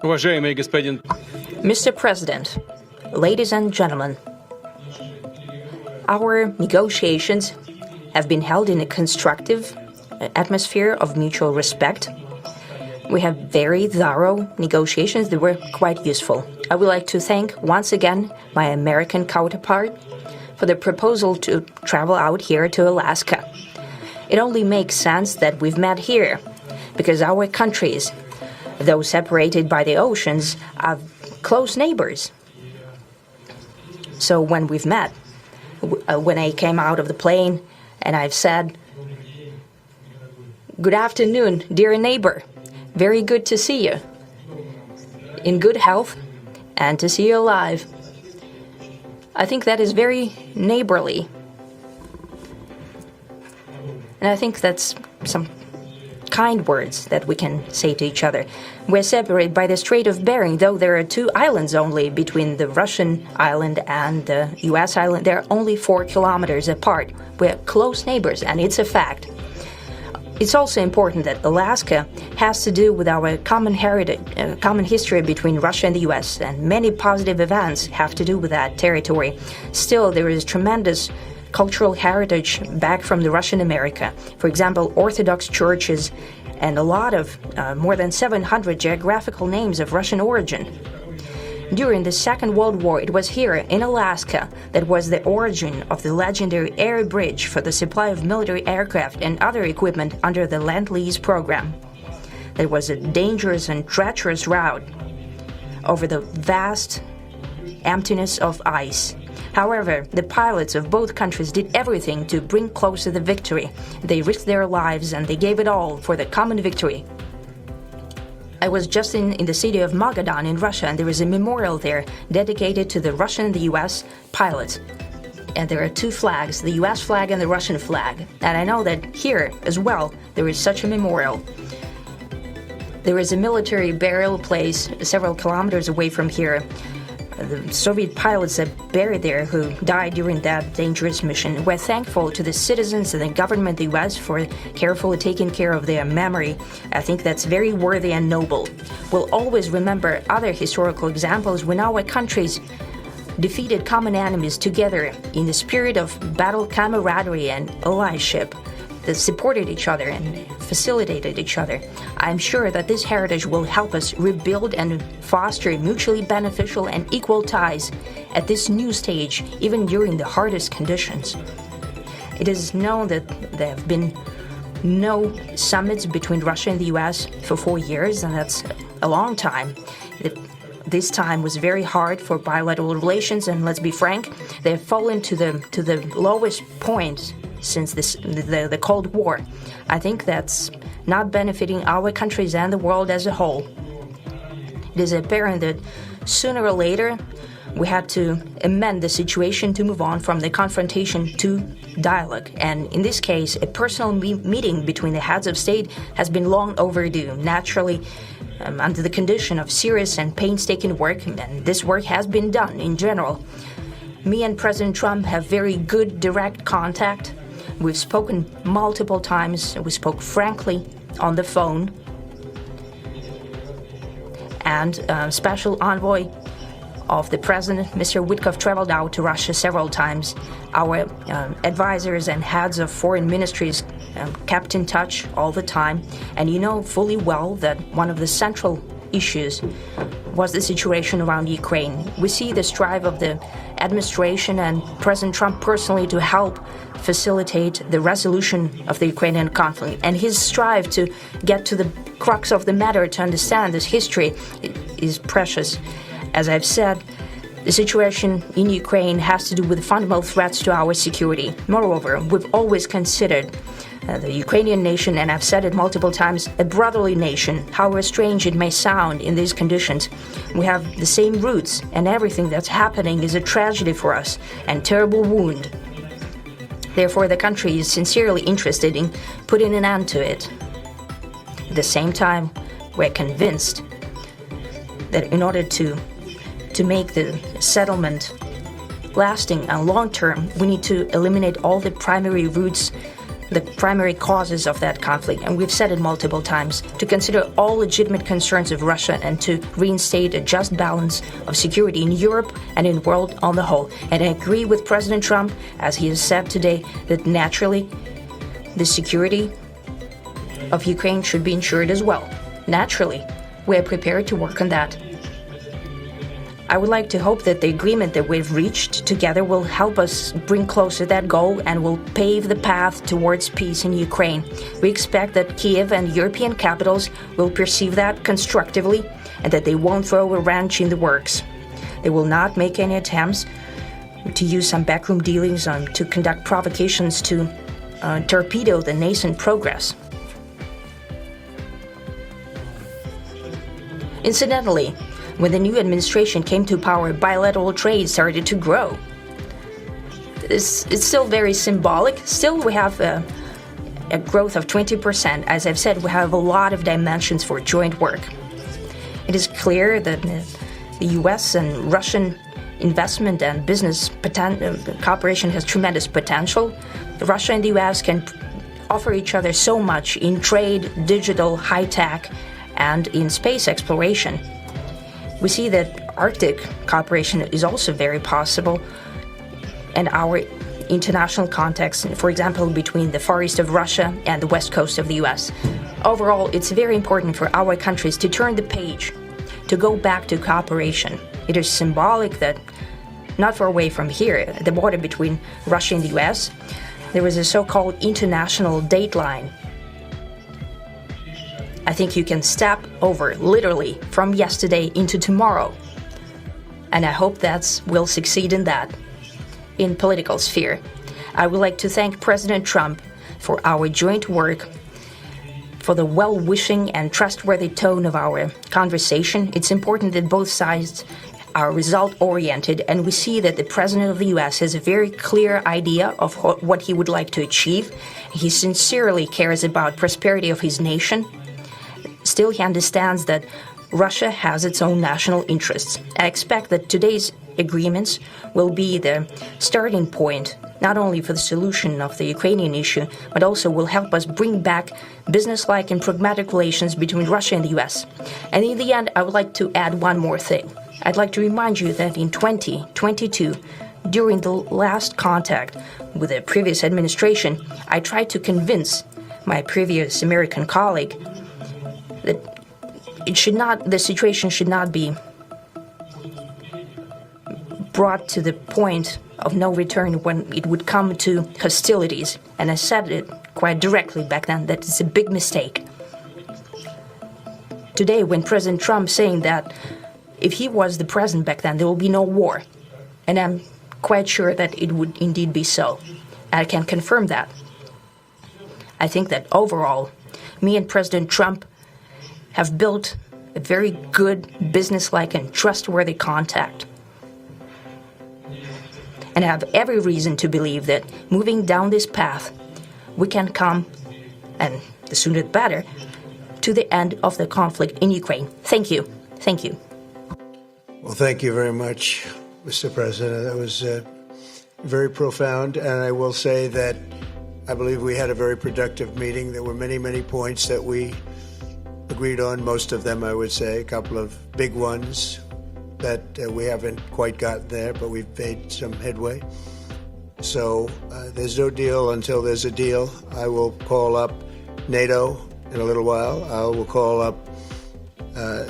Уважаемый господин Mr. President, ladies and gentlemen, our negotiations have been held in a constructive atmosphere of mutual respect. We have very thorough negotiations that were quite useful. I would like to thank once again my American counterpart for the proposal to travel out here to Alaska. It only makes sense that we've met here, because our countries, though separated by the oceans, are close neighbors. So when we've met, when I came out of the plane and I've said, "Good afternoon, dear neighbor. Very good to see you. In good health and to see you alive." I think that is very neighborly. And I think that's some kind words that we can say to each other. We're separated by the Strait of Bering, though there are 2 islands only between the Russian island and the US island. They're only 4 kilometers apart. We're close neighbors, and it's a fact. It's also important that Alaska has to do with our common heritage, common history between Russia and the US, and many positive events have to do with that territory. Still, there is tremendous cultural heritage back from the Russian America. For example, Orthodox churches and a lot of, more than 700 geographical names of Russian origin. During the Second World War, it was here in Alaska that was the origin of the legendary air bridge for the supply of military aircraft and other equipment under the Lend-Lease program. That was a dangerous and treacherous route over the vast emptiness of ice. However, the pilots of both countries did everything to bring closer the victory. They risked their lives and they gave it all for the common victory. I was just in the city of Magadan in Russia, and there is a memorial there dedicated to the Russian and the US pilots. And there are 2 flags, the US flag and the Russian flag. And I know that here as well there is such a memorial. There is a military burial place several kilometers away from here. The Soviet pilots that buried there who died during that dangerous mission. We're thankful to the citizens and the government of the US for carefully taking care of their memory. I think that's very worthy and noble. We'll always remember other historical examples when our countries defeated common enemies together in the spirit of battle camaraderie and allyship that supported each other and facilitated each other. I'm sure that this heritage will help us rebuild and foster mutually beneficial and equal ties at this new stage, even during the hardest conditions. It is known that there have been no summits between Russia and the US for 4 years, and that's a long time. This time was very hard for bilateral relations, and let's be frank, they've fallen to the lowest point since the Cold War. I think that's not benefiting our countries and the world as a whole. It is apparent that sooner or later we had to amend the situation to move on from the confrontation to dialogue. And in this case, a personal meeting between the heads of state has been long overdue. Naturally, under the condition of serious and painstaking work, and this work has been done in general. Me and President Trump have very good direct contact. We've spoken multiple times. We spoke frankly on the phone. And Special Envoy of the President, Mr. Witkoff, traveled out to Russia several times. Our advisors and heads of foreign ministries kept in touch all the time. And you know fully well that one of the central issues was the situation around Ukraine. We see the strive of the administration and President Trump personally to help facilitate the resolution of the Ukrainian conflict. And his strive to get to the crux of the matter, to understand this history, is precious. As I've said, the situation in Ukraine has to do with fundamental threats to our security. Moreover, we've always considered the Ukrainian nation, and I've said it multiple times, a brotherly nation. However strange it may sound in these conditions, we have the same roots, and everything that's happening is a tragedy for us and terrible wound. Therefore, the country is sincerely interested in putting an end to it. At the same time, we're convinced that in order to make the settlement lasting and long-term, we need to eliminate all the primary roots the primary causes of that conflict, and we've said it multiple times, to consider all legitimate concerns of Russia and to reinstate a just balance of security in Europe and in the world on the whole. And I agree with President Trump, as he has said today, that naturally the security of Ukraine should be ensured as well. Naturally, we are prepared to work on that. I would like to hope that the agreement that we've reached together will help us bring closer that goal and will pave the path towards peace in Ukraine. We expect that Kiev and European capitals will perceive that constructively and that they won't throw a wrench in the works. They will not make any attempts to use some backroom dealings to conduct provocations to torpedo the nascent progress. Incidentally, when the new administration came to power, bilateral trade started to grow. It's still very symbolic. Still, we have a growth of 20%. As I've said, we have a lot of dimensions for joint work. It is clear that the U.S. and Russian investment and business cooperation has tremendous potential. Russia and the U.S. can offer each other so much in trade, digital, high-tech, and in space exploration. We see that Arctic cooperation is also very possible, and our international context, for example, between the Far East of Russia and the West Coast of the US. Overall, it's very important for our countries to turn the page, to go back to cooperation. It is symbolic that not far away from here, at the border between Russia and the US, there was a so-called international date line. I think you can step over, literally, from yesterday into tomorrow. And I hope we'll succeed in that, in political sphere. I would like to thank President Trump for our joint work, for the well-wishing and trustworthy tone of our conversation. It's important that both sides are result-oriented, and we see that the President of the U.S. has a very clear idea of what he would like to achieve. He sincerely cares about prosperity of his nation. Still, he understands that Russia has its own national interests. I expect that today's agreements will be the starting point, not only for the solution of the Ukrainian issue, but also will help us bring back businesslike and pragmatic relations between Russia and the U.S. And in the end, I would like to add one more thing. I'd like to remind you that in 2022, during the last contact with the previous administration, I tried to convince my previous American colleague that the situation should not be brought to the point of no return when it would come to hostilities. And I said it quite directly back then that it's a big mistake. Today, when President Trump saying that if he was the president back then, there will be no war. And I'm quite sure that it would indeed be so. I can confirm that. I think that overall, me and President Trump have built a very good, businesslike and trustworthy contact. And I have every reason to believe that moving down this path, we can come, and the sooner the better, to the end of the conflict in Ukraine. Thank you. Thank you. Well, thank you very much, Mr. President. That was very profound. And I will say that I believe we had a very productive meeting. There were many, many points that we agreed on, most of them, I would say, a couple of big ones that we haven't quite gotten there, but we've made some headway. So there's no deal until there's a deal. I will call up NATO in a little while. I will call up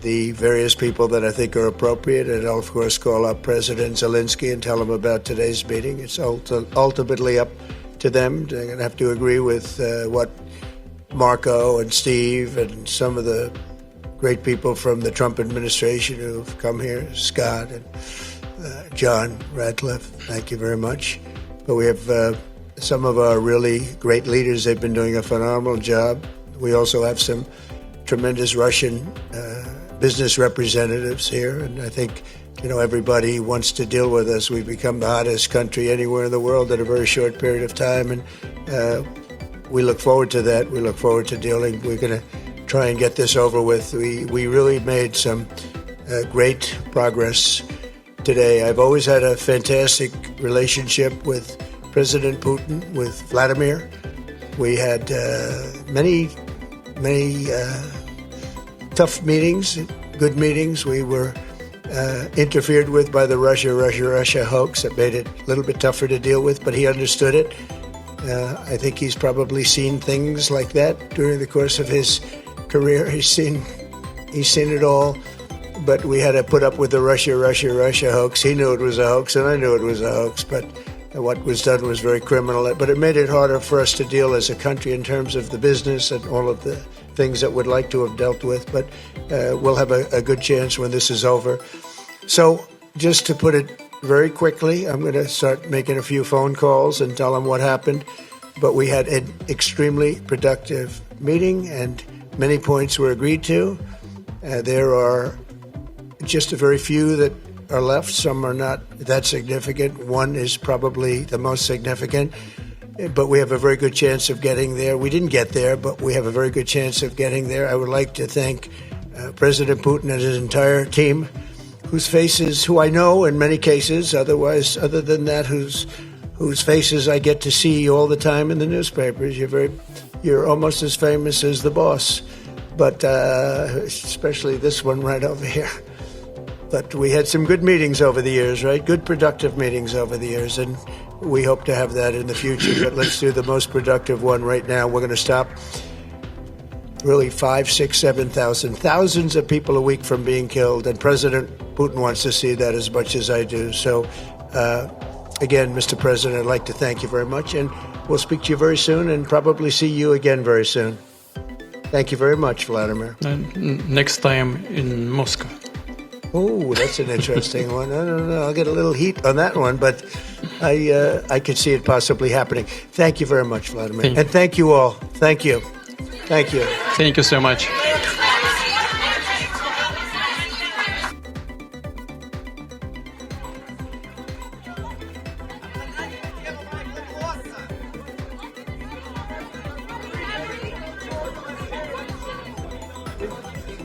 the various people that I think are appropriate, and I'll, of course, call up President Zelensky and tell him about today's meeting. It's ultimately up to them. They're going to have to agree with what Marco and Steve and some of the great people from the Trump administration who've come here, Scott and John Radcliffe, thank you very much. But we have some of our really great leaders. They've been doing a phenomenal job. We also have some tremendous Russian business representatives here, and I think everybody wants to deal with us. We've become the hottest country anywhere in the world in a very short period of time, and we look forward to that. We look forward to dealing. We're going to try and get this over with. We really made some great progress today. I've always had a fantastic relationship with President Putin, with Vladimir. We had many tough meetings, good meetings. We were interfered with by the Russia hoax that made it a little bit tougher to deal with, but he understood it. I think he's probably seen things like that during the course of his career. He's seen it all, but we had to put up with the Russia hoax. He knew it was a hoax, and I knew it was a hoax, but what was done was very criminal. But it made it harder for us to deal as a country in terms of the business and all of the things that we'd like to have dealt with. But we'll have a good chance when this is over. So just to put it very quickly, I'm going to start making a few phone calls and tell them what happened. But we had an extremely productive meeting, and many points were agreed to. There are just a very few that are left. Some are not that significant. One is probably the most significant, but we have a very good chance of getting there. We didn't get there, but we have a very good chance of getting there. I would like to thank President Putin and his entire team, who I know in many cases, other than that, whose faces I get to see all the time in the newspapers. You're almost as famous as the boss, but especially this one right over here. But we had some good meetings over the years, right? Good, productive meetings over the years, and we hope to have that in the future. But let's do the most productive one right now. We're going to stop really 5, 6, 7,000, thousands of people a week from being killed, and President Putin wants to see that as much as I do. So, again, Mr. President, I'd like to thank you very much, and we'll speak to you very soon and probably see you again very soon. Thank you very much, Vladimir. Next time in Moscow. Oh, that's an interesting one. I don't know. I'll get a little heat on that one, but I could see it possibly happening. Thank you very much, Vladimir. And thank you all. Thank you. Thank you. Thank you so much.